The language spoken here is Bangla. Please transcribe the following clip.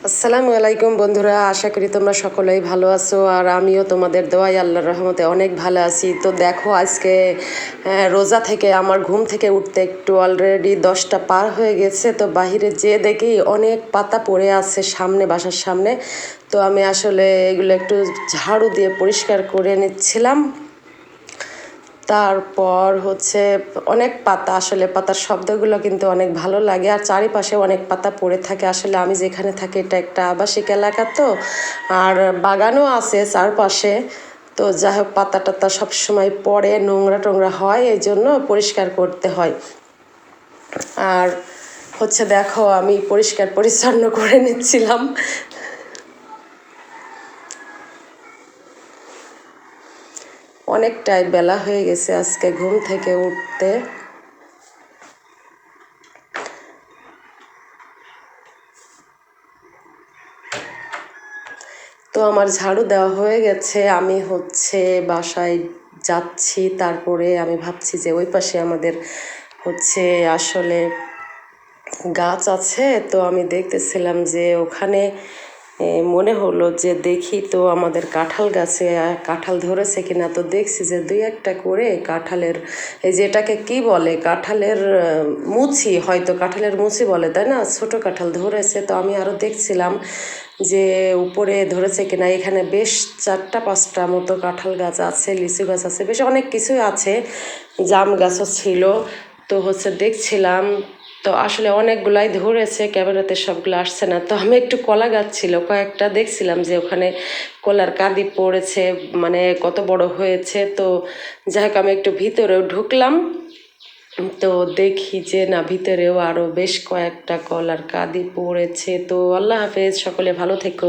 আসসালামু আলাইকুম বন্ধুরা, আশা করি তোমরা সকলেই ভালো আছো। আর আমিও তোমাদের দোয়াই আল্লাহর রহমতে অনেক ভালো আছি। তো দেখো আজকে রোজা থেকে আমার ঘুম থেকে উঠতে একটু অলরেডি 10টা পার হয়ে গেছে। তো বাহিরে যেয়ে দেখি অনেক পাতা পড়ে আছে সামনে, বাসার সামনে। তো আমি আসলে এগুলো একটু ঝাড়ু দিয়ে পরিষ্কার করে নিচ্ছিলাম। তারপর হচ্ছে অনেক পাতা, আসলে পাতার শব্দগুলো কিন্তু অনেক ভালো লাগে। আর চারিপাশে অনেক পাতা পড়ে থাকে। আসলে আমি যেখানে থাকি এটা একটা আবাসিক এলাকা, তো আর বাগানও আছে চারপাশে। তো যাই হোক, পাতা টাতা সবসময় পড়ে, নোংরা টোংরা হয়, এই জন্য পরিষ্কার করতে হয়। আর হচ্ছে দেখো আমি পরিষ্কার পরিচ্ছন্ন করে নিচ্ছিলাম। অনেকটাই বেলা হয়ে গেছে আজকে ঘুম থেকে উঠতে। তো আমার ঝাড়ু দেওয়া হয়ে গেছে, আমি হচ্ছে বাসায় যাচ্ছি। তারপরে আমি ভাবছি যে ওই পাশে আমাদের হচ্ছে আসলে গাছ আছে। তো আমি দেখতেছিলাম যে ওখানে মনে হলো যে দেখি তো আমাদের কাঁঠাল গাছে কাঁঠাল ধরেছে কিনা। তো দেখছি যে দুই একটা করে কাঁঠালের, এই যেটাকে কি বলে, কাঁঠালের মুচি, হয়তো কাঁঠালের মুচি বলে, তাই না, ছোট কাঁঠাল ধরেছে। তো আমি আরও দেখছিলাম যে উপরে ধরেছে কিনা। এখানে বেশ 4টা 5টা মতো কাঁঠাল গাছ আছে, লিচু গাছ আছে, বেশ অনেক কিছুই আছে, জাম গাছও ছিল। তো হচ্ছে দেখছিলাম, তো আসলে অনেকগুলাই ধরেছে, ক্যামেরাতে সবগুলো আসছে না। তো আমি একটু কলা গাছ ছিল কয়েকটা, দেখছিলাম যে ওখানে কলার কাঁদি পড়েছে, মানে কত বড় হয়েছে। তো যাই হোক, আমি একটু ভিতরেও ঢুকলাম। তো দেখি যে না, ভিতরেও আরও বেশ কয়েকটা কলার কাঁদি পড়েছে। তো আল্লাহ হাফেজ, সকলে ভালো থেকো।